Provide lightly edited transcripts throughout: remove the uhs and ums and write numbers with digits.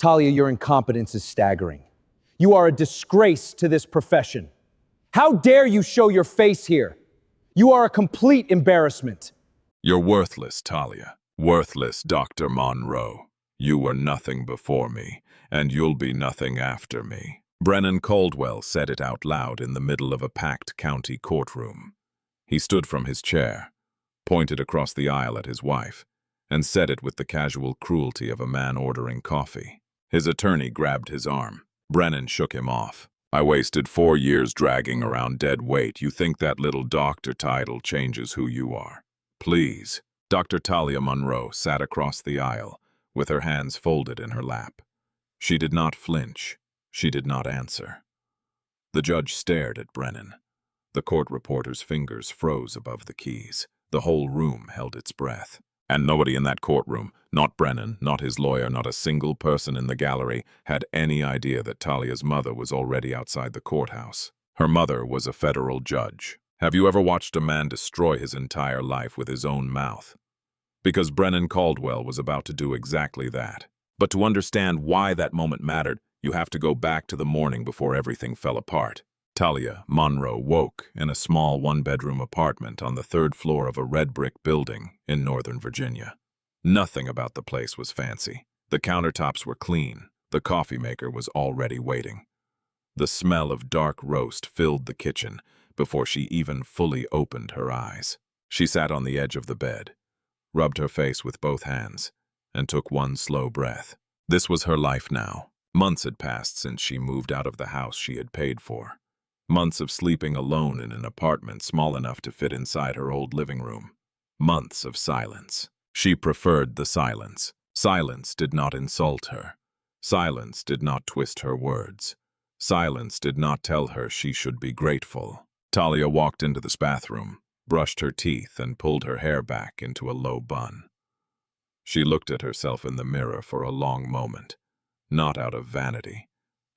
Talia, your incompetence is staggering. You are a disgrace to this profession. How dare you show your face here? You are a complete embarrassment. You're worthless, Talia. Worthless, Dr. Monroe. You were nothing before me, and you'll be nothing after me. Brennan Caldwell said it out loud in the middle of a packed county courtroom. He stood from his chair, pointed across the aisle at his wife, and said it with the casual cruelty of a man ordering coffee. His attorney grabbed his arm. Brennan shook him off. I wasted 4 years dragging around dead weight. You think that little doctor title changes who you are? Please. Dr. Talia Monroe sat across the aisle, with her hands folded in her lap. She did not flinch. She did not answer. The judge stared at Brennan. The court reporter's fingers froze above the keys. The whole room held its breath. And nobody in that courtroom, not Brennan, not his lawyer, not a single person in the gallery, had any idea that Talia's mother was already outside the courthouse. Her mother was a federal judge. Have you ever watched a man destroy his entire life with his own mouth? Because Brennan Caldwell was about to do exactly that. But to understand why that moment mattered, you have to go back to the morning before everything fell apart. Talia Monroe woke in a small one-bedroom apartment on the 3rd floor of a red brick building in Northern Virginia. Nothing about the place was fancy. The countertops were clean. The coffee maker was already waiting. The smell of dark roast filled the kitchen before she even fully opened her eyes. She sat on the edge of the bed, rubbed her face with both hands, and took one slow breath. This was her life now. Months had passed since she moved out of the house she had paid for. Months of sleeping alone in an apartment small enough to fit inside her old living room. Months of silence. She preferred the silence. Silence did not insult her. Silence did not twist her words. Silence did not tell her she should be grateful. Talia walked into the bathroom, brushed her teeth, and pulled her hair back into a low bun. She looked at herself in the mirror for a long moment, not out of vanity,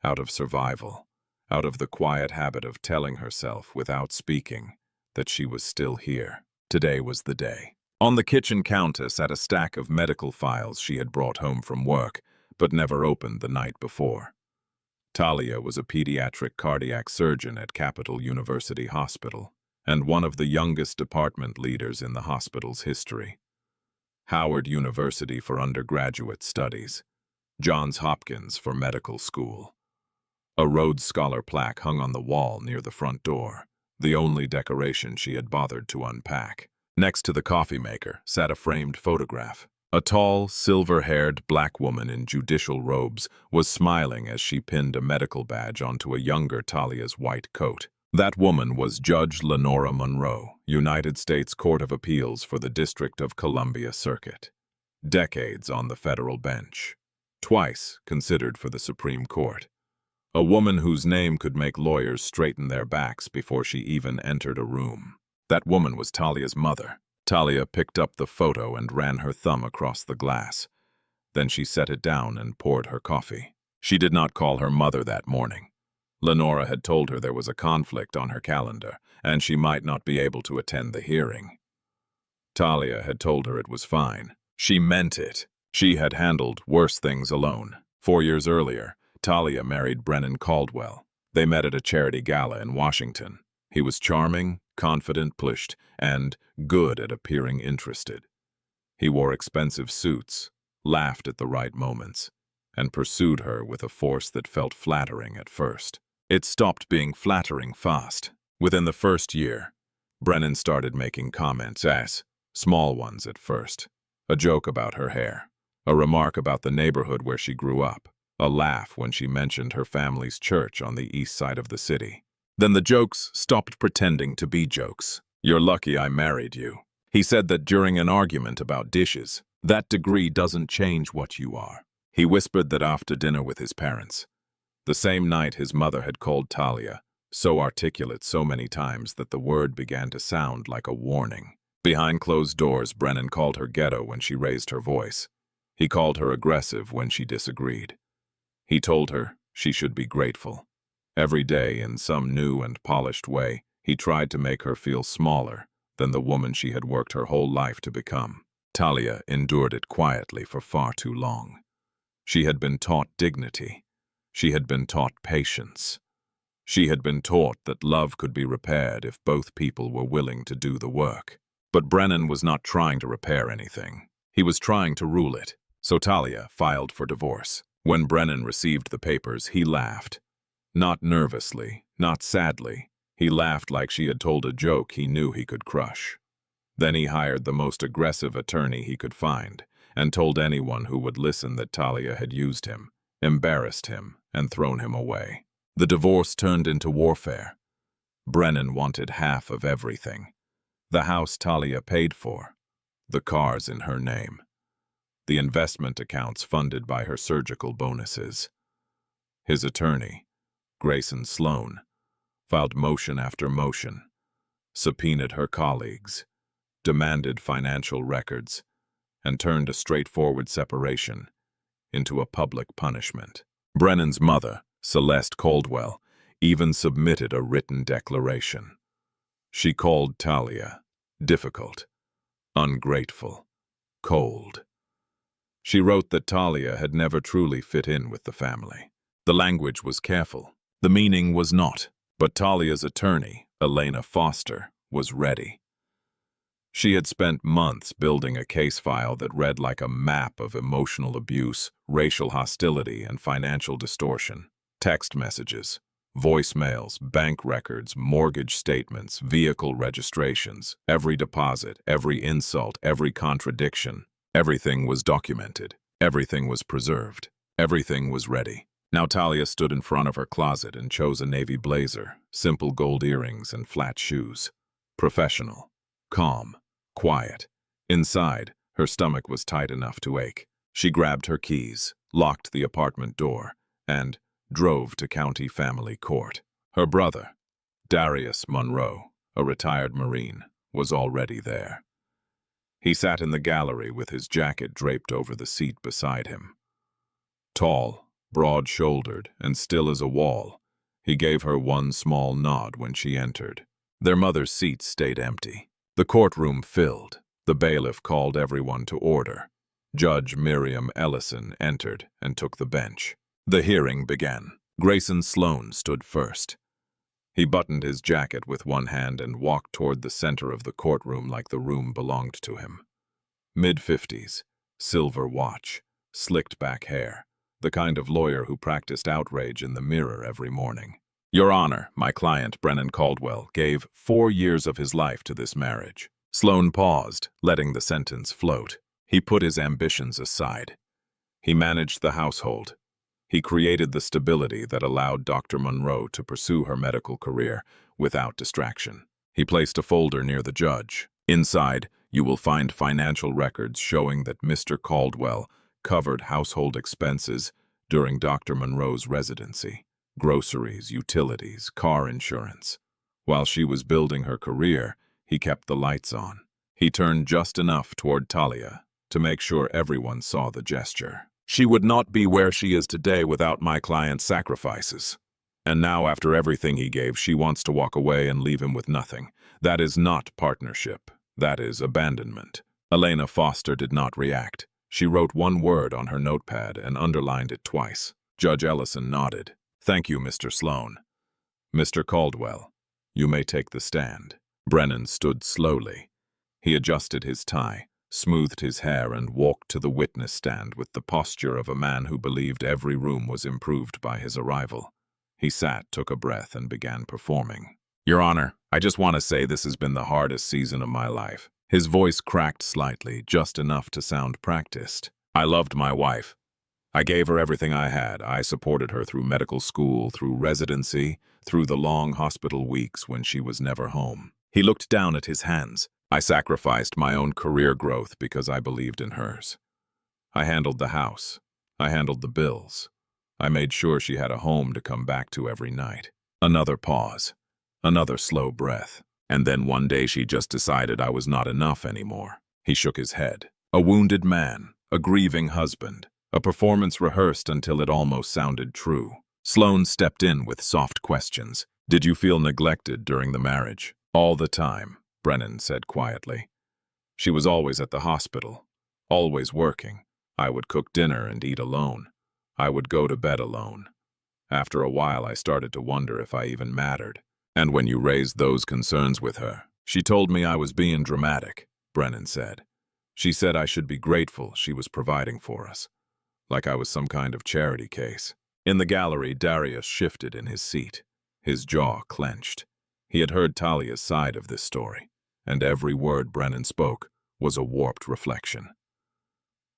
out of survival. Out of the quiet habit of telling herself, without speaking, that she was still here. Today was the day. On the kitchen counter sat a stack of medical files she had brought home from work, but never opened the night before. Talia was a pediatric cardiac surgeon at Capital University Hospital, and one of the youngest department leaders in the hospital's history. Howard University for undergraduate studies, Johns Hopkins for medical school. A Rhodes Scholar plaque hung on the wall near the front door, the only decoration she had bothered to unpack. Next to the coffee maker sat a framed photograph. A tall, silver-haired black woman in judicial robes was smiling as she pinned a medical badge onto a younger Talia's white coat. That woman was Judge Lenora Monroe, United States Court of Appeals for the District of Columbia Circuit. Decades on the federal bench. Twice considered for the Supreme Court. A woman whose name could make lawyers straighten their backs before she even entered a room. That woman was Talia's mother. Talia picked up the photo and ran her thumb across the glass. Then she set it down and poured her coffee. She did not call her mother that morning. Lenora had told her there was a conflict on her calendar, and she might not be able to attend the hearing. Talia had told her it was fine. She meant it. She had handled worse things alone. 4 years earlier, Talia married Brennan Caldwell. They met at a charity gala in Washington. He was charming, confident, polished, and good at appearing interested. He wore expensive suits, laughed at the right moments, and pursued her with a force that felt flattering at first. It stopped being flattering fast. Within the first year, Brennan started making comments, small ones at first. A joke about her hair, a remark about the neighborhood where she grew up, a laugh when she mentioned her family's church on the east side of the city. Then the jokes stopped pretending to be jokes. You're lucky I married you. He said that during an argument about dishes. That degree doesn't change what you are. He whispered that after dinner with his parents. The same night his mother had called Talia, so articulate so many times that the word began to sound like a warning. Behind closed doors, Brennan called her ghetto when she raised her voice. He called her aggressive when she disagreed. He told her she should be grateful. Every day, in some new and polished way, he tried to make her feel smaller than the woman she had worked her whole life to become. Talia endured it quietly for far too long. She had been taught dignity. She had been taught patience. She had been taught that love could be repaired if both people were willing to do the work. But Brennan was not trying to repair anything. He was trying to rule it. So Talia filed for divorce. When Brennan received the papers, he laughed. Not nervously, not sadly. He laughed like she had told a joke he knew he could crush. Then he hired the most aggressive attorney he could find and told anyone who would listen that Talia had used him, embarrassed him, and thrown him away. The divorce turned into warfare. Brennan wanted half of everything. The house Talia paid for, the cars in her name, the investment accounts funded by her surgical bonuses. His attorney, Grayson Sloan, filed motion after motion, subpoenaed her colleagues, demanded financial records, and turned a straightforward separation into a public punishment. Brennan's mother, Celeste Caldwell, even submitted a written declaration. She called Talia difficult, ungrateful, cold. She wrote that Talia had never truly fit in with the family. The language was careful. The meaning was not. But Talia's attorney, Elena Foster, was ready. She had spent months building a case file that read like a map of emotional abuse, racial hostility, and financial distortion. Text messages, voicemails, bank records, mortgage statements, vehicle registrations, every deposit, every insult, every contradiction. Everything was documented. Everything was preserved. Everything was ready. Now Talia stood in front of her closet and chose a navy blazer, simple gold earrings, and flat shoes. Professional, calm, quiet. Inside, her stomach was tight enough to ache. She grabbed her keys, locked the apartment door, and drove to County Family Court. Her brother, Darius Monroe, a retired Marine, was already there. He sat in the gallery with his jacket draped over the seat beside him. Tall, broad-shouldered, and still as a wall, he gave her one small nod when she entered. Their mother's seat stayed empty. The courtroom filled. The bailiff called everyone to order. Judge Miriam Ellison entered and took the bench. The hearing began. Grayson Sloan stood first. He buttoned his jacket with one hand and walked toward the center of the courtroom like the room belonged to him. Mid-50s, silver watch, slicked back hair, the kind of lawyer who practiced outrage in the mirror every morning. Your Honor, my client, Brennan Caldwell, gave 4 years of his life to this marriage. Sloan paused, letting the sentence float. He put his ambitions aside. He managed the household. He created the stability that allowed Dr. Monroe to pursue her medical career without distraction. He placed a folder near the judge. Inside, you will find financial records showing that Mr. Caldwell covered household expenses during Dr. Monroe's residency, groceries, utilities, car insurance. While she was building her career, he kept the lights on. He turned just enough toward Talia to make sure everyone saw the gesture. She would not be where she is today without my client's sacrifices. And now, after everything he gave, she wants to walk away and leave him with nothing. That is not partnership. That is abandonment. Elena Foster did not react. She wrote one word on her notepad and underlined it twice. Judge Ellison nodded. Thank you, Mr. Sloan. Mr. Caldwell, you may take the stand. Brennan stood slowly. He adjusted his tie, smoothed his hair, and walked to the witness stand with the posture of a man who believed every room was improved by his arrival. He sat, took a breath, and began performing. Your Honor, I just want to say this has been the hardest season of my life. His voice cracked slightly, just enough to sound practiced. I loved my wife. I gave her everything I had. I supported her through medical school, through residency, through the long hospital weeks when she was never home. He looked down at his hands. I sacrificed my own career growth because I believed in hers. I handled the house. I handled the bills. I made sure she had a home to come back to every night. Another pause. Another slow breath. And then one day she just decided I was not enough anymore. He shook his head. A wounded man, a grieving husband, a performance rehearsed until it almost sounded true. Sloan stepped in with soft questions. Did you feel neglected during the marriage? All the time, Brennan said quietly. She was always at the hospital, always working. I would cook dinner and eat alone. I would go to bed alone. After a while, I started to wonder if I even mattered. And when you raised those concerns with her, she told me I was being dramatic, Brennan said. She said I should be grateful she was providing for us, like I was some kind of charity case. In the gallery, Darius shifted in his seat, his jaw clenched. He had heard Talia's side of this story, and every word Brennan spoke was a warped reflection.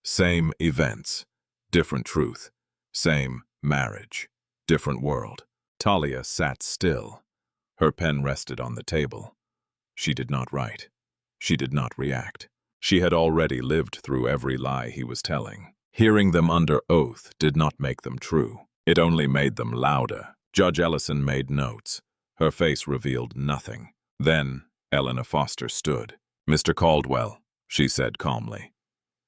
Same events, different truth. Same marriage, different world. Talia sat still. Her pen rested on the table. She did not write. She did not react. She had already lived through every lie he was telling. Hearing them under oath did not make them true. It only made them louder. Judge Ellison made notes. Her face revealed nothing. Then Eleanor Foster stood. "Mr. Caldwell," she said calmly,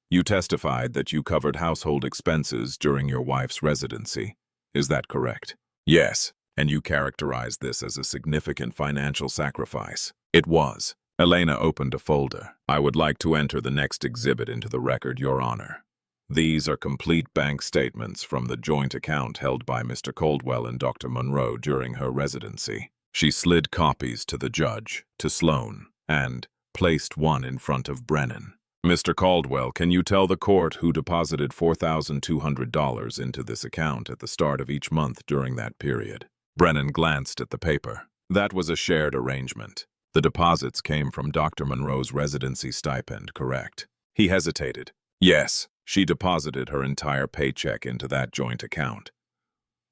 "you testified that you covered household expenses during your wife's residency. Is that correct?" "Yes." "And you characterized this as a significant financial sacrifice." "It was." Elena opened a folder. "I would like to enter the next exhibit into the record, Your Honor. These are complete bank statements from the joint account held by Mr. Caldwell and Dr. Monroe during her residency." She slid copies to the judge, to Sloan, and placed one in front of Brennan. "Mr. Caldwell, can you tell the court who deposited $4,200 into this account at the start of each month during that period?" Brennan glanced at the paper. "That was a shared arrangement. The deposits came from Dr. Monroe's residency stipend, correct?" He hesitated. "Yes, she deposited her entire paycheck into that joint account.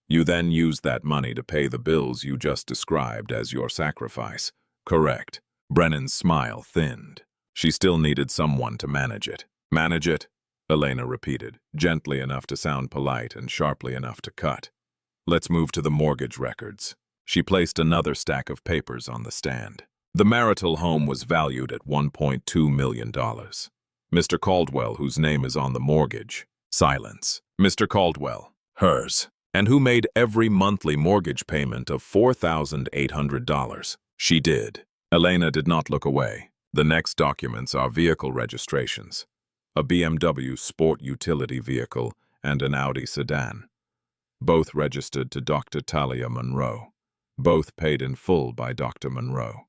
You then used that money to pay the bills you just described as your sacrifice, correct?" Brennan's smile thinned. She still needed someone to manage it. "Manage it?" Elena repeated, gently enough to sound polite and sharply enough to cut. "Let's move to the mortgage records." She placed another stack of papers on the stand. The marital home was valued at $1.2 million. "Mr. Caldwell, whose name is on the mortgage." Silence. "Mr. Caldwell." "Hers." "And who made every monthly mortgage payment of $4,800. "She did." Elena did not look away. "The next documents are vehicle registrations. A BMW sport utility vehicle and an Audi sedan. Both registered to Dr. Talia Monroe. Both paid in full by Dr. Monroe.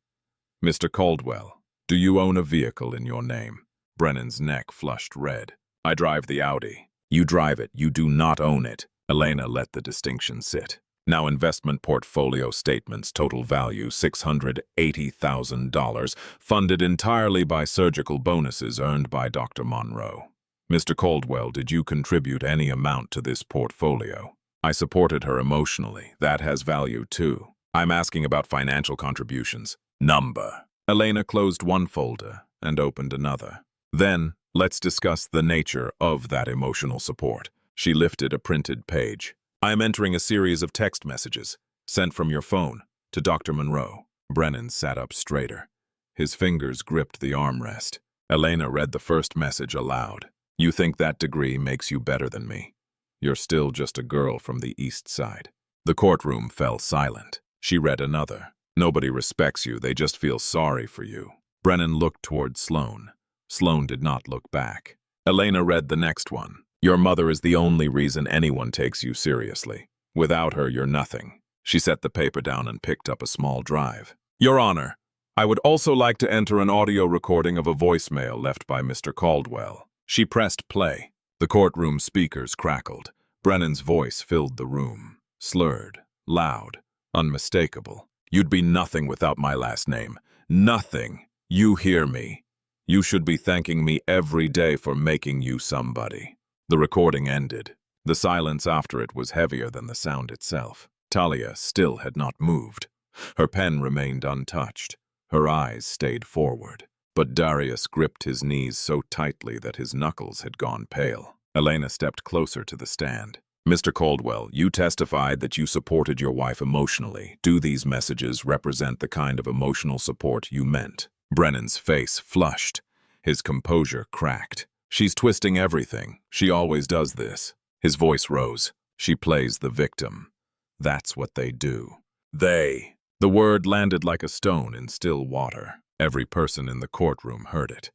Mr. Caldwell, do you own a vehicle in your name?" Brennan's neck flushed red. "I drive the Audi." "You drive it, you do not own it." Elena let the distinction sit. "Now investment portfolio statements, total value $680,000, funded entirely by surgical bonuses earned by Dr. Monroe. Mr. Caldwell, did you contribute any amount to this portfolio?" "I supported her emotionally. That has value too." "I'm asking about financial contributions." "Number." Elena closed one folder and opened another. "Then, let's discuss the nature of that emotional support." She lifted a printed page. "I am entering a series of text messages, sent from your phone, to Dr. Monroe." Brennan sat up straighter. His fingers gripped the armrest. Elena read the first message aloud. "You think that degree makes you better than me? You're still just a girl from the East Side." The courtroom fell silent. She read another. "Nobody respects you, they just feel sorry for you." Brennan looked toward Sloan. Sloan did not look back. Elena read the next one. "Your mother is the only reason anyone takes you seriously. Without her, you're nothing." She set the paper down and picked up a small drive. "Your Honor, I would also like to enter an audio recording of a voicemail left by Mr. Caldwell." She pressed play. The courtroom speakers crackled. Brennan's voice filled the room. Slurred, loud, unmistakable. "You'd be nothing without my last name. Nothing. You hear me? You should be thanking me every day for making you somebody." The recording ended. The silence after it was heavier than the sound itself. Talia still had not moved. Her pen remained untouched. Her eyes stayed forward. But Darius gripped his knees so tightly that his knuckles had gone pale. Elena stepped closer to the stand. "Mr. Caldwell, you testified that you supported your wife emotionally. Do these messages represent the kind of emotional support you meant?" Brennan's face flushed. His composure cracked. "She's twisting everything. She always does this." His voice rose. "She plays the victim. That's what they do." "They." The word landed like a stone in still water. Every person in the courtroom heard it.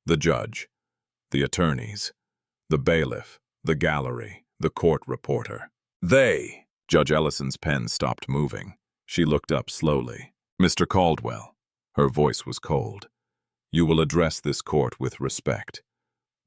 The judge, the attorneys, the bailiff, the gallery, the court reporter. They. Judge Ellison's pen stopped moving. She looked up slowly. Mr. Caldwell. Her voice was cold. You will address this court with respect.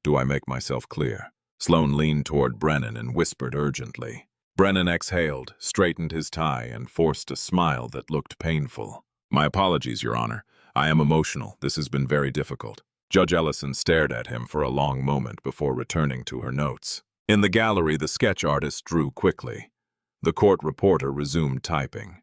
Do I make myself clear? Sloane leaned toward Brennan and whispered urgently. Brennan exhaled, straightened his tie, and forced a smile that looked painful. My apologies, Your Honor. I am emotional. This has been very difficult. Judge Ellison stared at him for a long moment before returning to her notes. In the gallery, the sketch artist drew quickly. The court reporter resumed typing.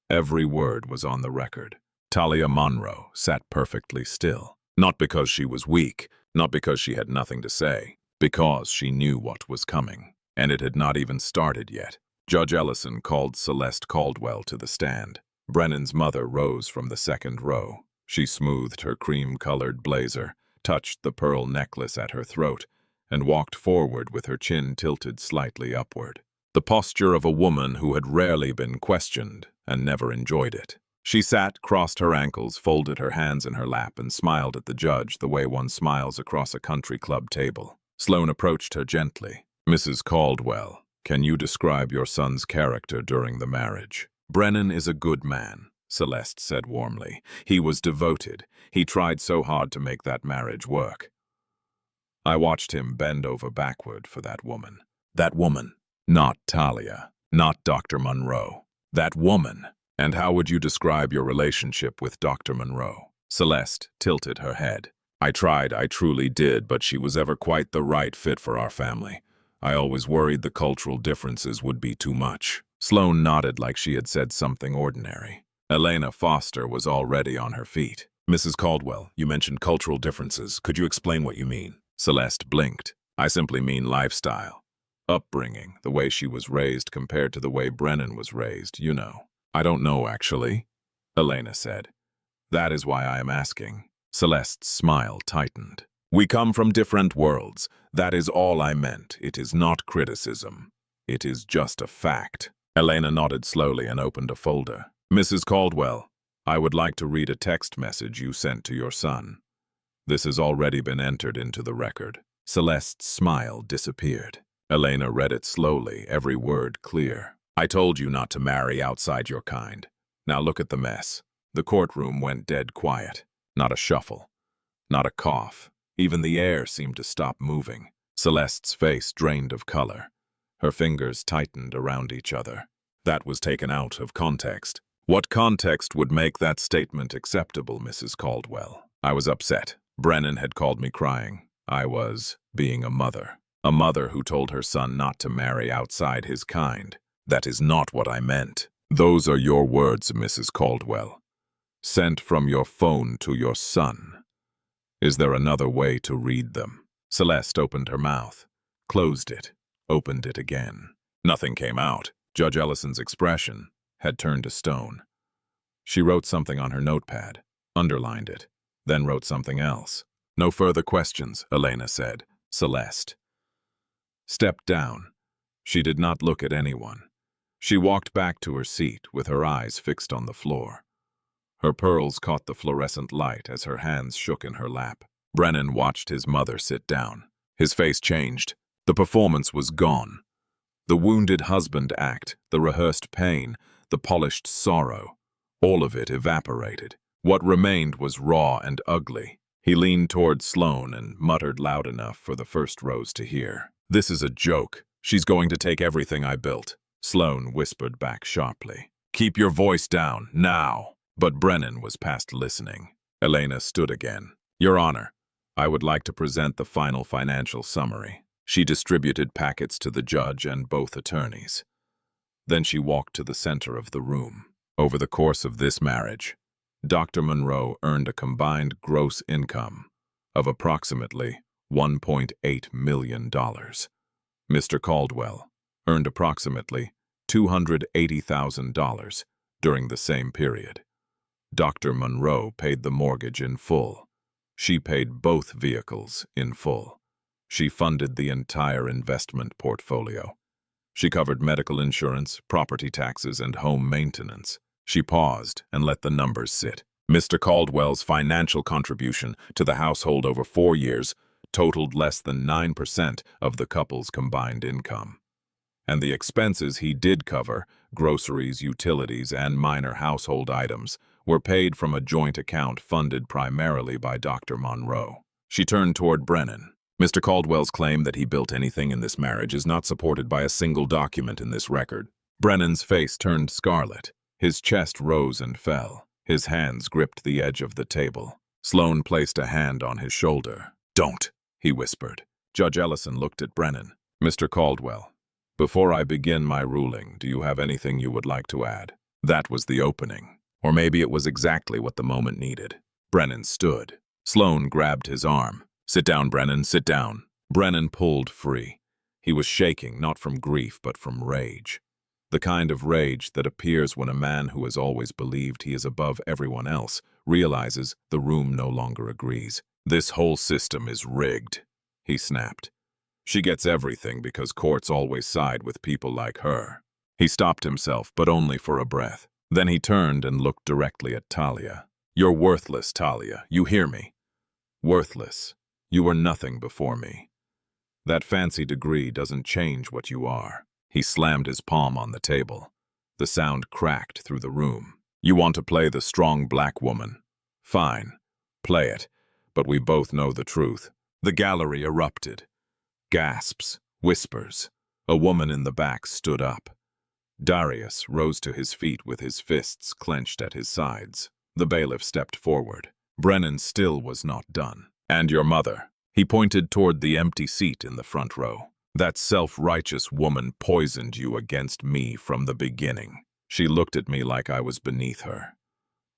Every word was on the record. Talia Monroe sat perfectly still. Not because she was weak, not because she had nothing to say, because she knew what was coming. And it had not even started yet. Judge Ellison called Celeste Caldwell to the stand. Brennan's mother rose from the second row. She smoothed her cream-colored blazer, touched the pearl necklace at her throat, and walked forward with her chin tilted slightly upward. The posture of a woman who had rarely been questioned and never enjoyed it. She sat, crossed her ankles, folded her hands in her lap, and smiled at the judge the way one smiles across a country club table. Sloane approached her gently. Mrs. Caldwell, can you describe your son's character during the marriage? Brennan is a good man, Celeste said warmly. He was devoted. He tried so hard to make that marriage work. I watched him bend over backward for that woman. That woman. Not Talia. Not Dr. Monroe. That woman. And how would you describe your relationship with Dr. Monroe? Celeste tilted her head. I tried, I truly did, but she was ever quite the right fit for our family. I always worried the cultural differences would be too much. Sloane nodded like she had said something ordinary. Elena Foster was already on her feet. Mrs. Caldwell, you mentioned cultural differences. Could you explain what you mean? Celeste blinked. I simply mean lifestyle. Upbringing, the way she was raised compared to the way Brennan was raised, you know. I don't know, actually, Elena said. That is why I am asking. Celeste's smile tightened. We come from different worlds. That is all I meant. It is not criticism. It is just a fact. Elena nodded slowly and opened a folder. Mrs. Caldwell, I would like to read a text message you sent to your son. This has already been entered into the record. Celeste's smile disappeared. Elena read it slowly, every word clear. I told you not to marry outside your kind. Now look at the mess. The courtroom went dead quiet. Not a shuffle. Not a cough. Even the air seemed to stop moving. Celeste's face drained of color. Her fingers tightened around each other. That was taken out of context. What context would make that statement acceptable, Mrs. Caldwell? I was upset. Brennan had called me crying. I was being a mother. A mother who told her son not to marry outside his kind. That is not what I meant. Those are your words, Mrs. Caldwell. Sent from your phone to your son. Is there another way to read them? Celeste opened her mouth, closed it, opened it again. Nothing came out. Judge Ellison's expression had turned to stone. She wrote something on her notepad, underlined it, then wrote something else. No further questions, Elena said. Celeste stepped down. She did not look at anyone. She walked back to her seat with her eyes fixed on the floor. Her pearls caught the fluorescent light as her hands shook in her lap. Brennan watched his mother sit down. His face changed. The performance was gone. The wounded husband act, the rehearsed pain, the polished sorrow, all of it evaporated. What remained was raw and ugly. He leaned toward Sloane and muttered loud enough for the first rows to hear. This is a joke. She's going to take everything I built. Sloane whispered back sharply. Keep your voice down, now. But Brennan was past listening. Elena stood again. Your Honor, I would like to present the final financial summary. She distributed packets to the judge and both attorneys. Then she walked to the center of the room. Over the course of this marriage, Dr. Monroe earned a combined gross income of approximately $1.8 million. Mr. Caldwell earned approximately $280,000 during the same period. Dr. Monroe paid the mortgage in full. She paid both vehicles in full. She funded the entire investment portfolio. She covered medical insurance, property taxes, and home maintenance. She paused and let the numbers sit. Mr. Caldwell's financial contribution to the household over 4 years totaled less than 9% of the couple's combined income. And the expenses he did cover, groceries, utilities, and minor household items, were paid from a joint account funded primarily by Dr. Monroe. She turned toward Brennan. Mr. Caldwell's claim that he built anything in this marriage is not supported by a single document in this record. Brennan's face turned scarlet. His chest rose and fell. His hands gripped the edge of the table. Sloane placed a hand on his shoulder. "Don't," he whispered. Judge Ellison looked at Brennan. "Mr. Caldwell, before I begin my ruling, do you have anything you would like to add?" That was the opening. Or maybe it was exactly what the moment needed. Brennan stood. Sloane grabbed his arm. "Sit down, Brennan, sit down." Brennan pulled free. He was shaking, not from grief, but from rage. The kind of rage that appears when a man who has always believed he is above everyone else realizes the room no longer agrees. "This whole system is rigged," he snapped. "She gets everything because courts always side with people like her." He stopped himself, but only for a breath. Then he turned and looked directly at Talia. "You're worthless, Talia. You hear me? Worthless. You were nothing before me. That fancy degree doesn't change what you are." He slammed his palm on the table. The sound cracked through the room. "You want to play the strong black woman? Fine. Play it. But we both know the truth." The gallery erupted. Gasps, whispers. A woman in the back stood up. Darius rose to his feet with his fists clenched at his sides. The bailiff stepped forward. Brennan still was not done. "And your mother." He pointed toward the empty seat in the front row. "That self-righteous woman poisoned you against me from the beginning. She looked at me like I was beneath her,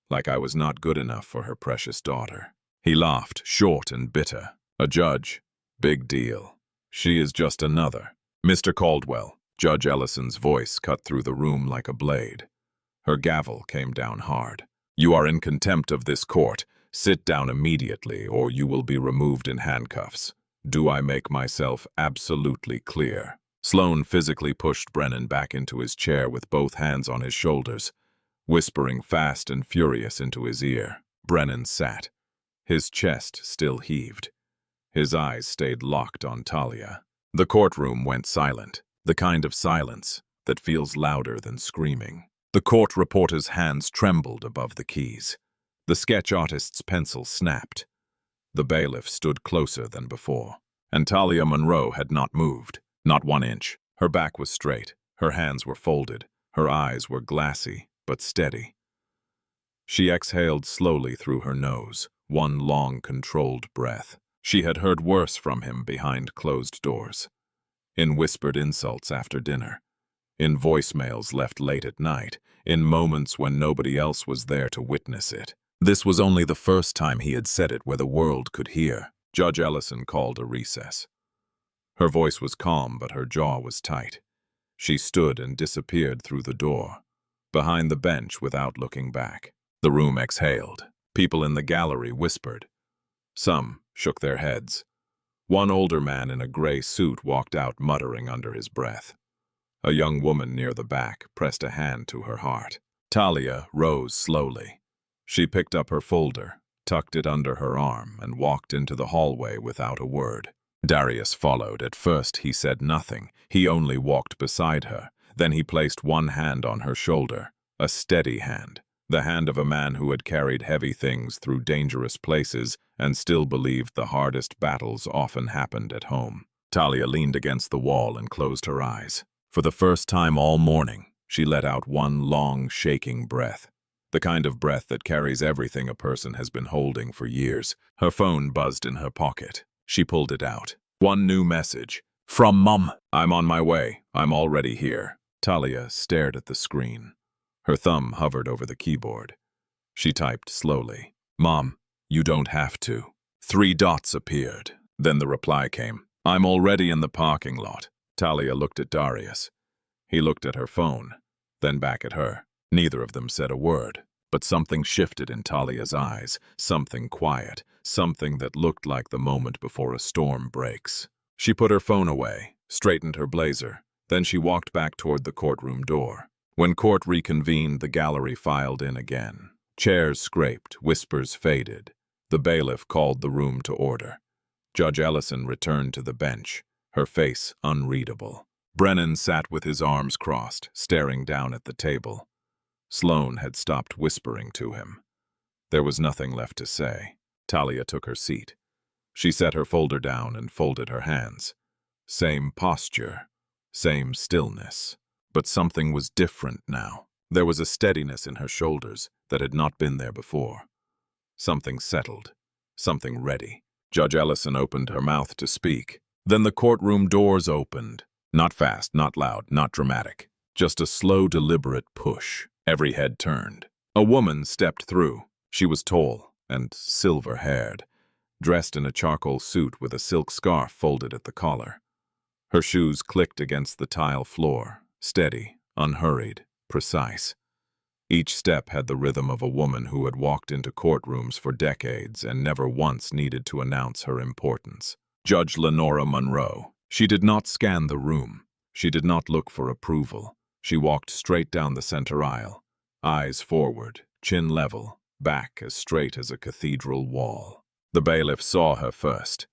like I was not good enough for her precious daughter." He laughed, short and bitter. "A judge? Big deal. She is just another." "Mr. Caldwell." Judge Ellison's voice cut through the room like a blade. Her gavel came down hard. "You are in contempt of this court. Sit down immediately, or you will be removed in handcuffs. Do I make myself absolutely clear?" Sloane physically pushed Brennan back into his chair with both hands on his shoulders, whispering fast and furious into his ear. Brennan sat. His chest still heaved. His eyes stayed locked on Talia. The courtroom went silent, the kind of silence that feels louder than screaming. The court reporter's hands trembled above the keys. The sketch artist's pencil snapped. The bailiff stood closer than before. And Talia Monroe had not moved, not 1 inch. Her back was straight, her hands were folded, her eyes were glassy but steady. She exhaled slowly through her nose, one long, controlled breath. She had heard worse from him behind closed doors. In whispered insults after dinner, in voicemails left late at night, in moments when nobody else was there to witness it. This was only the first time he had said it where the world could hear. Judge Ellison called a recess. Her voice was calm, but her jaw was tight. She stood and disappeared through the door, behind the bench without looking back. The room exhaled. People in the gallery whispered. Some shook their heads. One older man in a gray suit walked out muttering under his breath. A young woman near the back pressed a hand to her heart. Talia rose slowly. She picked up her folder, tucked it under her arm, and walked into the hallway without a word. Darius followed. At first he said nothing. He only walked beside her. Then he placed one hand on her shoulder, a steady hand, the hand of a man who had carried heavy things through dangerous places and still believed the hardest battles often happened at home. Talia leaned against the wall and closed her eyes. For the first time all morning, she let out one long, shaking breath. The kind of breath that carries everything a person has been holding for years. Her phone buzzed in her pocket. She pulled it out. One new message. From Mom. "I'm on my way. I'm already here." Talia stared at the screen. Her thumb hovered over the keyboard. She typed slowly. "Mom, you don't have to." 3 dots appeared. Then the reply came. "I'm already in the parking lot." Talia looked at Darius. He looked at her phone, then back at her. Neither of them said a word, but something shifted in Talia's eyes, something quiet, something that looked like the moment before a storm breaks. She put her phone away, straightened her blazer, then she walked back toward the courtroom door. When court reconvened, the gallery filed in again. Chairs scraped, whispers faded. The bailiff called the room to order. Judge Ellison returned to the bench, her face unreadable. Brennan sat with his arms crossed, staring down at the table. Sloane had stopped whispering to him. There was nothing left to say. Talia took her seat. She set her folder down and folded her hands. Same posture, same stillness. But something was different now. There was a steadiness in her shoulders that had not been there before. Something settled, something ready. Judge Ellison opened her mouth to speak. Then the courtroom doors opened. Not fast, not loud, not dramatic. Just a slow, deliberate push. Every head turned. A woman stepped through. She was tall and silver-haired, dressed in a charcoal suit with a silk scarf folded at the collar. Her shoes clicked against the tile floor, steady, unhurried, precise. Each step had the rhythm of a woman who had walked into courtrooms for decades and never once needed to announce her importance. Judge Lenora Monroe. She did not scan the room. She did not look for approval. She walked straight down the center aisle, eyes forward, chin level, back as straight as a cathedral wall. The bailiff saw her first.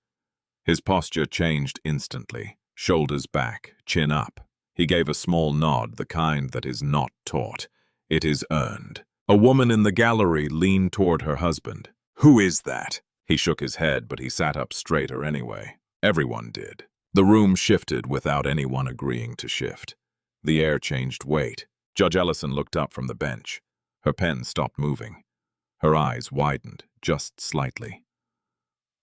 His posture changed instantly, shoulders back, chin up. He gave a small nod, the kind that is not taught. It is earned. A woman in the gallery leaned toward her husband. "Who is that?" He shook his head, but he sat up straighter anyway. Everyone did. The room shifted without anyone agreeing to shift. The air changed weight. Judge Ellison looked up from the bench. Her pen stopped moving. Her eyes widened, just slightly.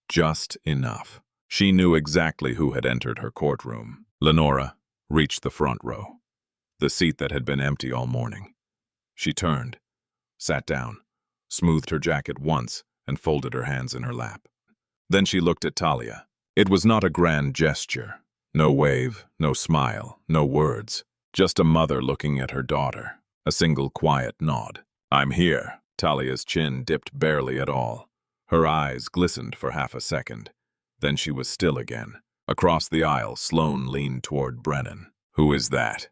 Just enough. She knew exactly who had entered her courtroom. Lenora reached the front row, the seat that had been empty all morning. She turned, sat down, smoothed her jacket once, and folded her hands in her lap. Then she looked at Talia. It was not a grand gesture. No wave, no smile, no words. Just a mother looking at her daughter. A single quiet nod. "I'm here." Talia's chin dipped barely at all. Her eyes glistened for half a second. Then she was still again. Across the aisle, Sloane leaned toward Brennan. "Who is that?"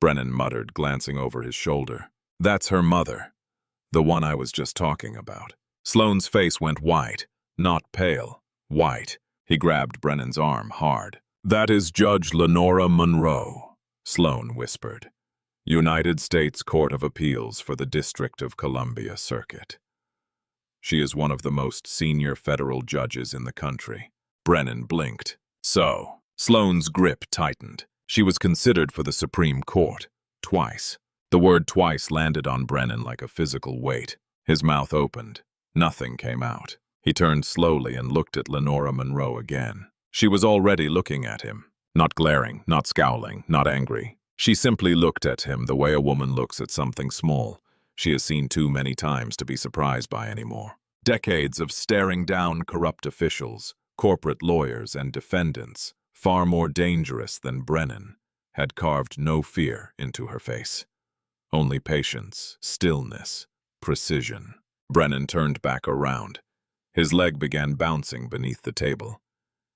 Brennan muttered, glancing over his shoulder. "That's her mother. The one I was just talking about." Sloane's face went white. Not pale. White. He grabbed Brennan's arm hard. "That is Judge Lenora Monroe," Sloane whispered. "United States Court of Appeals for the District of Columbia Circuit. She is one of the most senior federal judges in the country." Brennan blinked. "So." Sloane's grip tightened. She was considered for the Supreme Court. Twice. The word twice landed on Brennan like a physical weight. His mouth opened. Nothing came out. He turned slowly and looked at Lenora Monroe again. She was already looking at him. Not glaring, not scowling, not angry. She simply looked at him the way a woman looks at something small she has seen too many times to be surprised by anymore. Decades of staring down corrupt officials, corporate lawyers, and defendants, far more dangerous than Brennan, had carved no fear into her face. Only patience, stillness, precision. Brennan turned back around. His leg began bouncing beneath the table.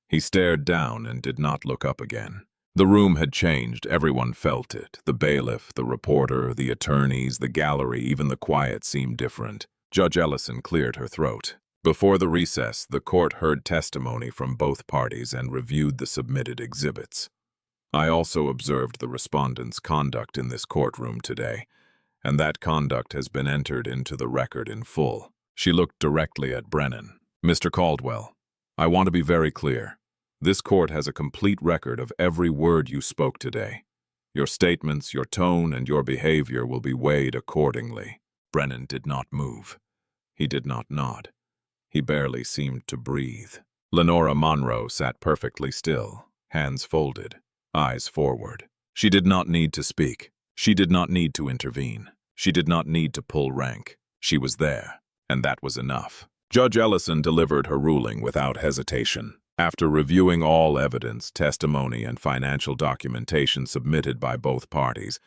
He stared down and did not look up again. The room had changed. Everyone felt it. The bailiff, the reporter, the attorneys, the gallery, even the quiet seemed different. Judge Ellison cleared her throat. Before the recess, the court heard testimony from both parties and reviewed the submitted exhibits. "I also observed the respondent's conduct in this courtroom today, and that conduct has been entered into the record in full." She looked directly at Brennan. "Mr. Caldwell, I want to be very clear. This court has a complete record of every word you spoke today. Your statements, your tone, and your behavior will be weighed accordingly." Brennan did not move. He did not nod. He barely seemed to breathe. Lenora Monroe sat perfectly still, hands folded, eyes forward. She did not need to speak. She did not need to intervene. She did not need to pull rank. She was there, and that was enough. Judge Ellison delivered her ruling without hesitation. After reviewing all evidence, testimony, and financial documentation submitted by both parties,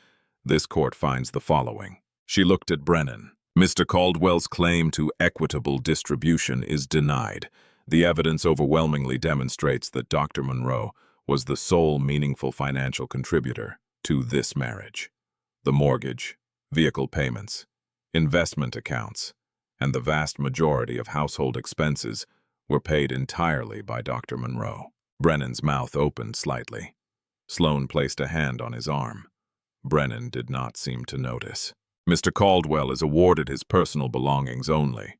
this court finds the following. She looked at Brennan. "Mr. Caldwell's claim to equitable distribution is denied. The evidence overwhelmingly demonstrates that Dr. Monroe was the sole meaningful financial contributor to this marriage. The mortgage, vehicle payments, investment accounts, and the vast majority of household expenses were paid entirely by Dr. Monroe." Brennan's mouth opened slightly. Sloane placed a hand on his arm. Brennan did not seem to notice. Mr. Caldwell is awarded his personal belongings only.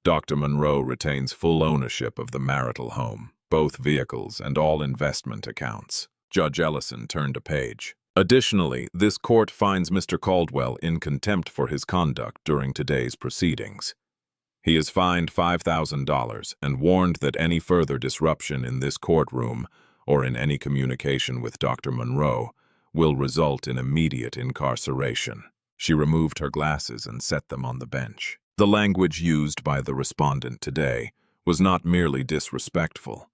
Dr. Monroe retains full ownership of the marital home, both vehicles and all investment accounts. Judge Ellison turned a page. Additionally, this court finds Mr. Caldwell in contempt for his conduct during today's proceedings. He is fined $5,000 and warned that any further disruption in this courtroom or in any communication with Dr. Monroe will result in immediate incarceration. She removed her glasses and set them on the bench. The language used by the respondent today was not merely disrespectful.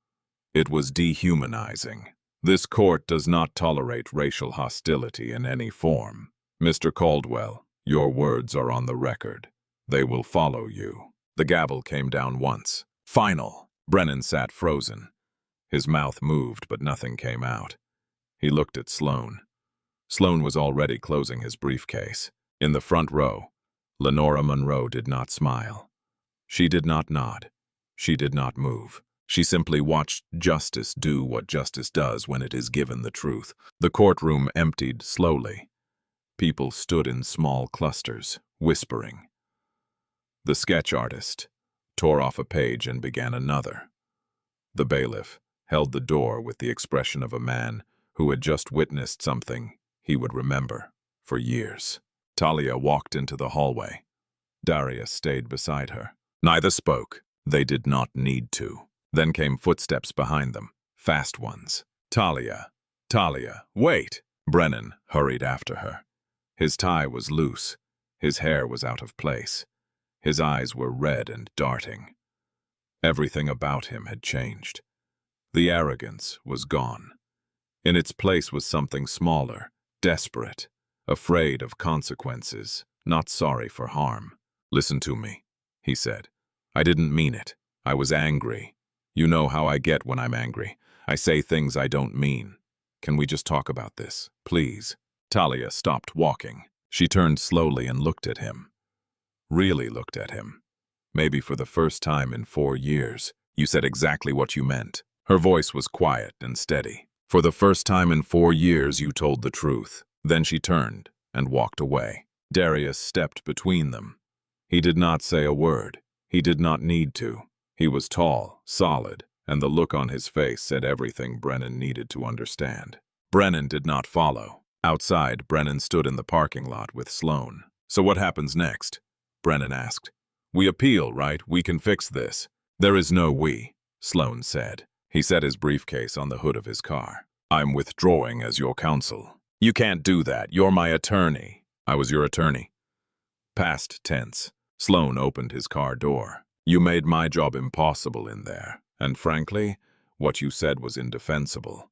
It was dehumanizing. This court does not tolerate racial hostility in any form. Mr. Caldwell, your words are on the record. They will follow you. The gavel came down once. Final. Brennan sat frozen. His mouth moved, but nothing came out. He looked at Sloane. Sloane was already closing his briefcase. In the front row, Lenora Monroe did not smile. She did not nod. She did not move. She simply watched justice do what justice does when it is given the truth. The courtroom emptied slowly. People stood in small clusters, whispering. The sketch artist tore off a page and began another. The bailiff held the door with the expression of a man who had just witnessed something he would remember for years. Talia walked into the hallway. Darius stayed beside her. Neither spoke. They did not need to. Then came footsteps behind them, fast ones. Talia, wait! Brennan hurried after her. His tie was loose. His hair was out of place. His eyes were red and darting. Everything about him had changed. The arrogance was gone. In its place was something smaller, desperate, afraid of consequences, not sorry for harm. Listen to me, he said. I didn't mean it. I was angry. You know how I get when I'm angry. I say things I don't mean. Can we just talk about this, please? Talia stopped walking. She turned slowly and looked at him. Really looked at him. Maybe for the first time in 4 years. You said exactly what you meant. Her voice was quiet and steady. For the first time in 4 years you told the truth. Then she turned and walked away. Darius stepped between them. He did not say a word. He did not need to. He was tall, solid, and the look on his face said everything Brennan needed to understand. Brennan did not follow. Outside, Brennan stood in the parking lot with Sloane. So what happens next? Brennan asked. We appeal, right? We can fix this. There is no we, Sloane said. He set his briefcase on the hood of his car. I'm withdrawing as your counsel. You can't do that. You're my attorney. I was your attorney. Past tense. Sloane opened his car door. You made my job impossible in there, and frankly, what you said was indefensible.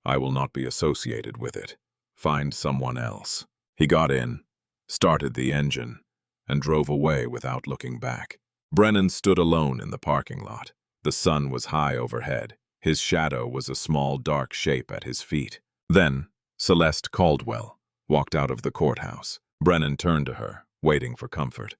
I will not be associated with it. Find someone else. He got in, started the engine, and drove away without looking back. Brennan stood alone in the parking lot. The sun was high overhead. His shadow was a small dark shape at his feet. Then, Celeste Caldwell walked out of the courthouse. Brennan turned to her, waiting for comfort.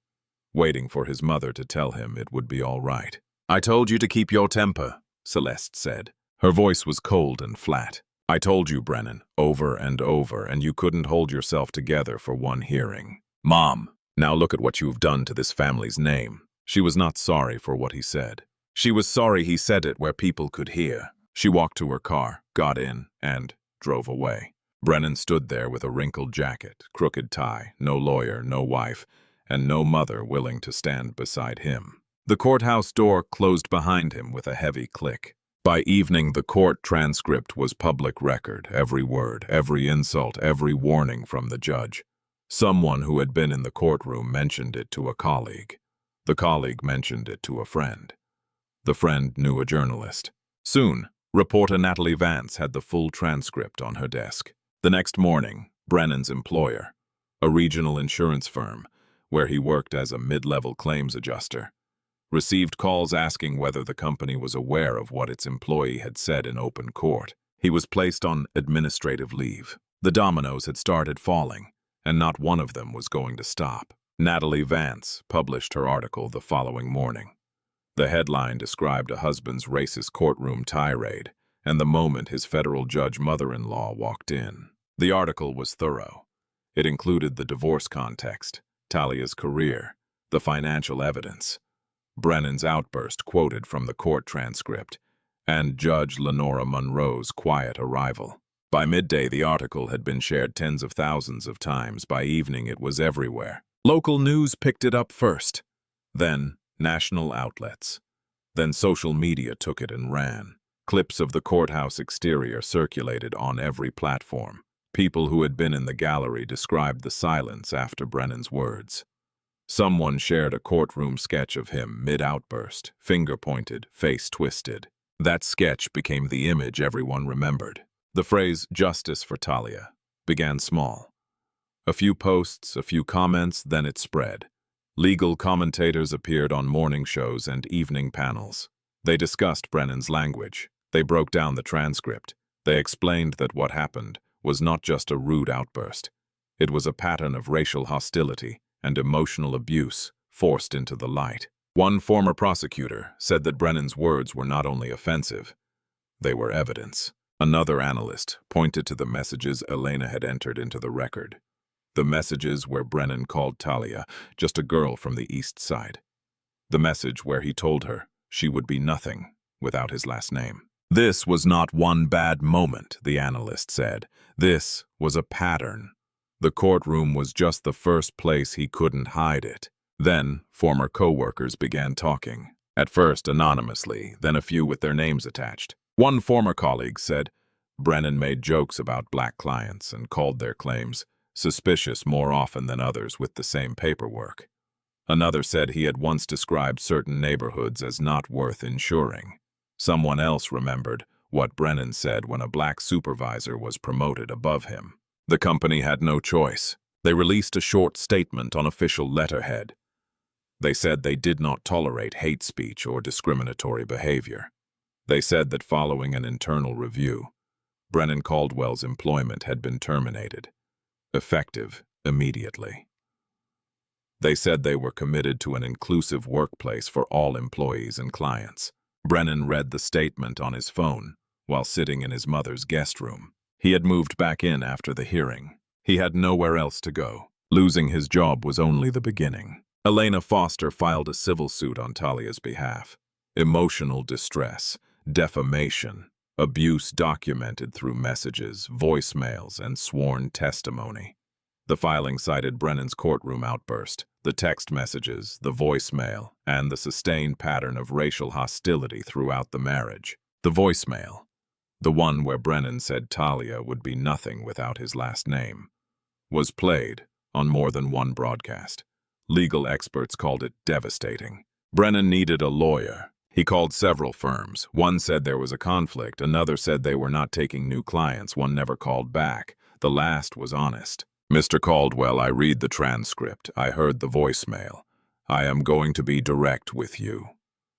Waiting for his mother to tell him it would be all right. I told you to keep your temper, Celeste said. Her voice was cold and flat. I told you, Brennan, over and over, and you couldn't hold yourself together for one hearing. Mom, now look at what you've done to this family's name. She was not sorry for what he said. She was sorry he said it where people could hear. She walked to her car, got in, and drove away. Brennan stood there with a wrinkled jacket, crooked tie, no lawyer, no wife, and no mother willing to stand beside him. The courthouse door closed behind him with a heavy click. By evening, the court transcript was public record, every word, every insult, every warning from the judge. Someone who had been in the courtroom mentioned it to a colleague. The colleague mentioned it to a friend. The friend knew a journalist. Soon, reporter Natalie Vance had the full transcript on her desk. The next morning, Brennan's employer, a regional insurance firm, where he worked as a mid-level claims adjuster, received calls asking whether the company was aware of what its employee had said in open court. He was placed on administrative leave. The dominoes had started falling, and not one of them was going to stop. Natalie Vance published her article the following morning. The headline described a husband's racist courtroom tirade and the moment his federal judge mother-in-law walked in. The article was thorough. It included the divorce context, Talia's career, the financial evidence, Brennan's outburst quoted from the court transcript, and Judge Lenora Monroe's quiet arrival. By midday, the article had been shared tens of thousands of times. By evening, it was everywhere. Local news picked it up first, then national outlets. Then social media took it and ran. Clips of the courthouse exterior circulated on every platform. People who had been in the gallery described the silence after Brennan's words. Someone shared a courtroom sketch of him mid-outburst, finger pointed, face twisted. That sketch became the image everyone remembered. The phrase, "Justice for Talia," began small. A few posts, a few comments, then it spread. Legal commentators appeared on morning shows and evening panels. They discussed Brennan's language. They broke down the transcript. They explained that what happened was not just a rude outburst. It was a pattern of racial hostility and emotional abuse forced into the light. One former prosecutor said that Brennan's words were not only offensive, they were evidence. Another analyst pointed to the messages Elena had entered into the record. The messages where Brennan called Talia just a girl from the East Side. The message where he told her she would be nothing without his last name. This was not one bad moment, the analyst said. This was a pattern. The courtroom was just the first place he couldn't hide it. Then, former co-workers began talking. At first anonymously, then a few with their names attached. One former colleague said Brennan made jokes about black clients and called their claims suspicious more often than others with the same paperwork. Another said he had once described certain neighborhoods as not worth insuring. Someone else remembered what Brennan said when a black supervisor was promoted above him. The company had no choice. They released a short statement on official letterhead. They said they did not tolerate hate speech or discriminatory behavior. They said that following an internal review, Brennan Caldwell's employment had been terminated, effective immediately. They said they were committed to an inclusive workplace for all employees and clients. Brennan read the statement on his phone while sitting in his mother's guest room. He had moved back in after the hearing. He had nowhere else to go. Losing his job was only the beginning. Elena Foster filed a civil suit on Talia's behalf. Emotional distress, defamation, abuse documented through messages, voicemails, and sworn testimony. The filing cited Brennan's courtroom outburst, the text messages, the voicemail, and the sustained pattern of racial hostility throughout the marriage. The voicemail, the one where Brennan said Talia would be nothing without his last name, was played on more than one broadcast. Legal experts called it devastating. Brennan needed a lawyer. He called several firms. One said there was a conflict, another said they were not taking new clients, one never called back. The last was honest. "Mr. Caldwell, I read the transcript. I heard the voicemail. I am going to be direct with you.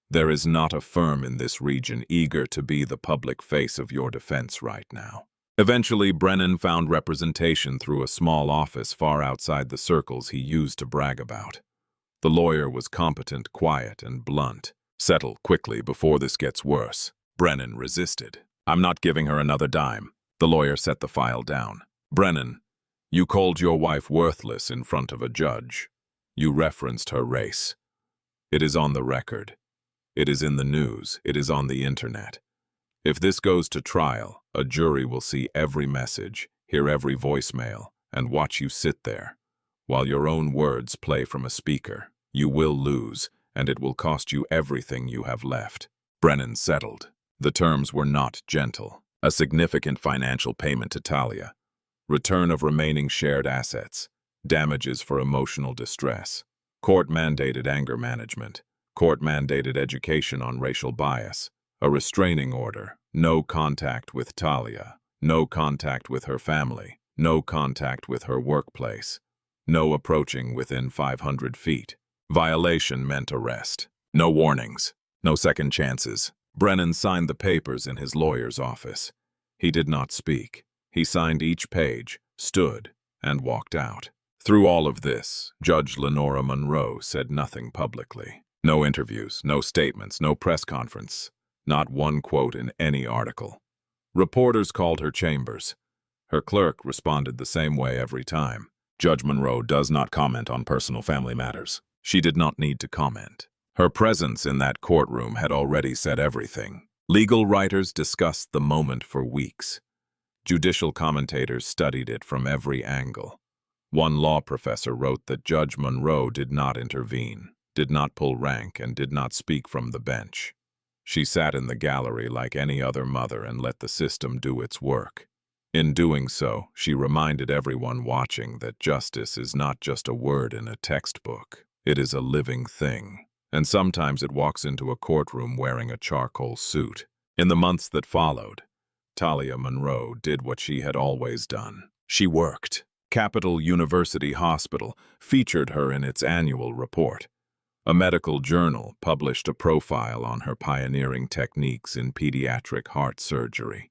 There is not a firm in this region eager to be the public face of your defense right now." Eventually, Brennan found representation through a small office far outside the circles he used to brag about. The lawyer was competent, quiet, and blunt. "Settle quickly before this gets worse." Brennan resisted. "I'm not giving her another dime." The lawyer set the file down. "Brennan, you called your wife worthless in front of a judge. You referenced her race. It is on the record. It is in the news. It is on the internet. If this goes to trial, a jury will see every message, hear every voicemail, and watch you sit there, while your own words play from a speaker. You will lose, and it will cost you everything you have left." Brennan settled. The terms were not gentle. A significant financial payment to Talia, return of remaining shared assets, damages for emotional distress, court-mandated anger management, court-mandated education on racial bias, a restraining order, no contact with Talia, no contact with her family, no contact with her workplace, no approaching within 500 feet. Violation meant arrest. No warnings, no second chances. Brennan signed the papers in his lawyer's office. He did not speak. He signed each page, stood, and walked out. Through all of this, Judge Lenora Monroe said nothing publicly. No interviews, no statements, no press conference. Not one quote in any article. Reporters called her chambers. Her clerk responded the same way every time. Judge Monroe does not comment on personal family matters. She did not need to comment. Her presence in that courtroom had already said everything. Legal writers discussed the moment for weeks. Judicial commentators studied it from every angle. One law professor wrote that Judge Monroe did not intervene, did not pull rank, and did not speak from the bench. She sat in the gallery like any other mother and let the system do its work. In doing so, she reminded everyone watching that justice is not just a word in a textbook. It is a living thing, and sometimes it walks into a courtroom wearing a charcoal suit. In the months that followed, Talia Monroe did what she had always done. She worked. Capital University Hospital featured her in its annual report. A medical journal published a profile on her pioneering techniques in pediatric heart surgery.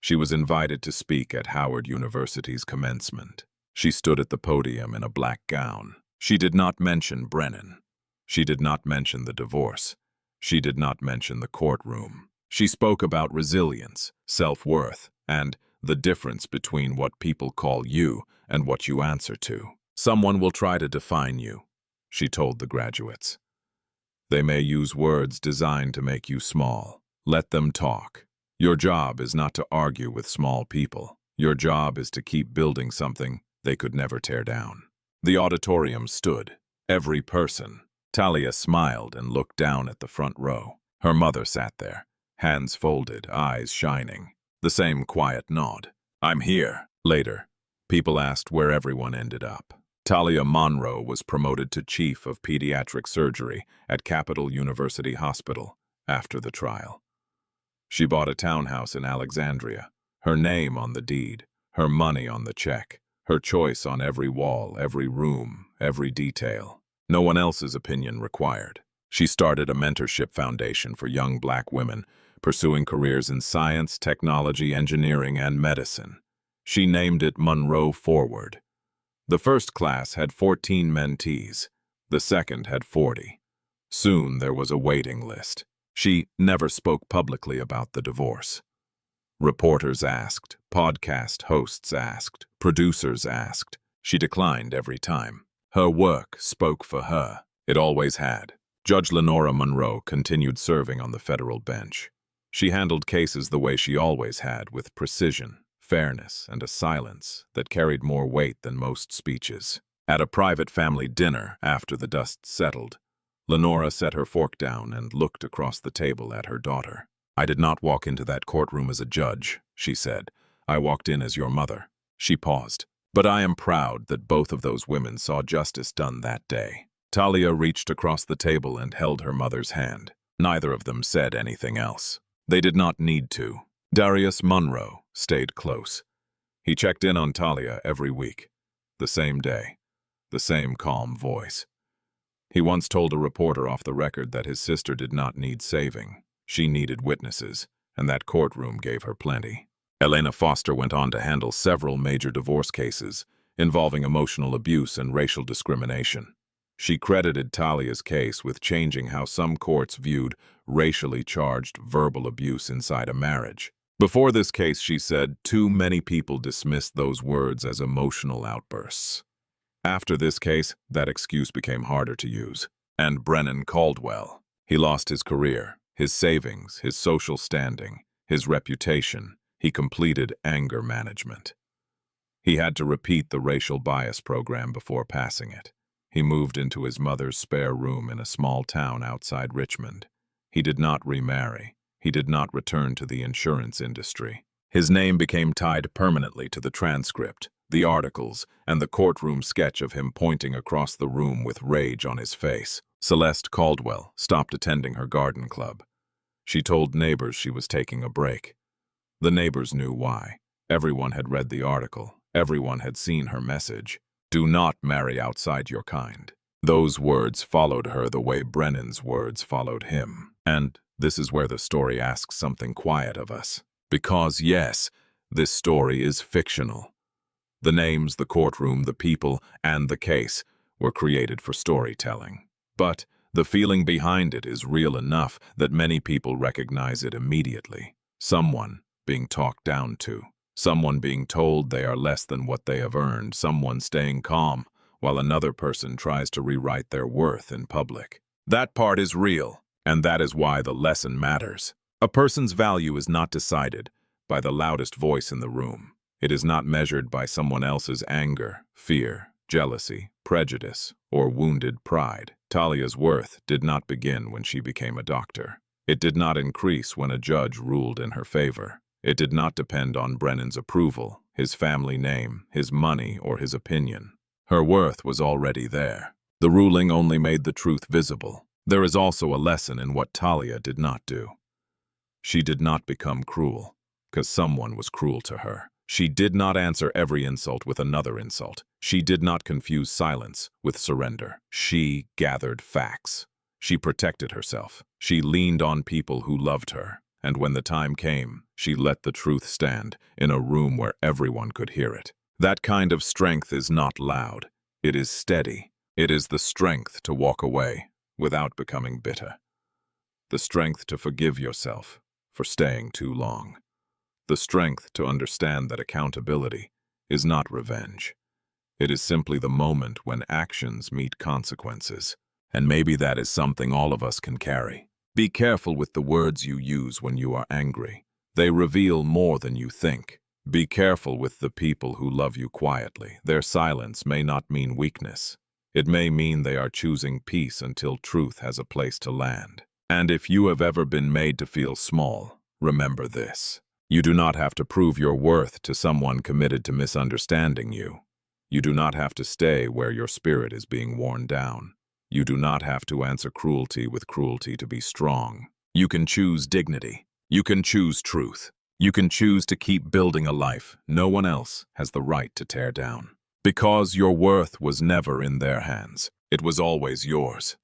She was invited to speak at Howard University's commencement. She stood at the podium in a black gown. She did not mention Brennan. She did not mention the divorce. She did not mention the courtroom. She spoke about resilience, self-worth, and the difference between what people call you and what you answer to. Someone will try to define you, she told the graduates. They may use words designed to make you small. Let them talk. Your job is not to argue with small people. Your job is to keep building something they could never tear down. The auditorium stood. Every person. Talia smiled and looked down at the front row. Her mother sat there, hands folded, eyes shining. The same quiet nod. I'm here. Later, people asked where everyone ended up. Talia Monroe was promoted to chief of pediatric surgery at Capital University Hospital after the trial. She bought a townhouse in Alexandria, her name on the deed, her money on the check, her choice on every wall, every room, every detail. No one else's opinion required. She started a mentorship foundation for young black women, pursuing careers in science, technology, engineering, and medicine. She named it Monroe Forward. The first class had 14 mentees. The second had 40. Soon there was a waiting list. She never spoke publicly about the divorce. Reporters asked, podcast hosts asked, producers asked. She declined every time. Her work spoke for her. It always had. Judge Lenora Monroe continued serving on the federal bench. She handled cases the way she always had, with precision, fairness, and a silence that carried more weight than most speeches. At a private family dinner, after the dust settled, Lenora set her fork down and looked across the table at her daughter. I did not walk into that courtroom as a judge, she said. I walked in as your mother. She paused. But I am proud that both of those women saw justice done that day. Talia reached across the table and held her mother's hand. Neither of them said anything else. They did not need to. Darius Monroe stayed close. He checked in on Talia every week. The same day. The same calm voice. He once told a reporter off the record that his sister did not need saving. She needed witnesses, and that courtroom gave her plenty. Elena Foster went on to handle several major divorce cases involving emotional abuse and racial discrimination. She credited Talia's case with changing how some courts viewed racially charged verbal abuse inside a marriage. Before this case, she said, too many people dismissed those words as emotional outbursts. After this case, that excuse became harder to use. And Brennan Caldwell. He lost his career, his savings, his social standing, his reputation. He completed anger management. He had to repeat the racial bias program before passing it. He moved into his mother's spare room in a small town outside Richmond. He did not remarry. He did not return to the insurance industry. His name became tied permanently to the transcript, the articles, and the courtroom sketch of him pointing across the room with rage on his face. Celeste Caldwell stopped attending her garden club. She told neighbors she was taking a break. The neighbors knew why. Everyone had read the article. Everyone had seen her message. Do not marry outside your kind. Those words followed her the way Brennan's words followed him. And this is where the story asks something quiet of us. Because, yes, this story is fictional. The names, the courtroom, the people, and the case were created for storytelling. But the feeling behind it is real enough that many people recognize it immediately. Someone, being talked down to. Someone being told they are less than what they have earned, someone staying calm while another person tries to rewrite their worth in public. That part is real, and that is why the lesson matters. A person's value is not decided by the loudest voice in the room. It is not measured by someone else's anger, fear, jealousy, prejudice, or wounded pride. Talia's worth did not begin when she became a doctor. It did not increase when a judge ruled in her favor. It did not depend on Brennan's approval, his family name, his money, or his opinion. Her worth was already there. The ruling only made the truth visible. There is also a lesson in what Talia did not do. She did not become cruel, because someone was cruel to her. She did not answer every insult with another insult. She did not confuse silence with surrender. She gathered facts. She protected herself. She leaned on people who loved her. And when the time came, she let the truth stand in a room where everyone could hear it. That kind of strength is not loud. It is steady. It is the strength to walk away without becoming bitter. The strength to forgive yourself for staying too long. The strength to understand that accountability is not revenge. It is simply the moment when actions meet consequences. And maybe that is something all of us can carry. Be careful with the words you use when you are angry. They reveal more than you think. Be careful with the people who love you quietly. Their silence may not mean weakness. It may mean they are choosing peace until truth has a place to land. And if you have ever been made to feel small, remember this. You do not have to prove your worth to someone committed to misunderstanding you. You do not have to stay where your spirit is being worn down. You do not have to answer cruelty with cruelty to be strong. You can choose dignity. You can choose truth. You can choose to keep building a life no one else has the right to tear down. Because your worth was never in their hands. It was always yours.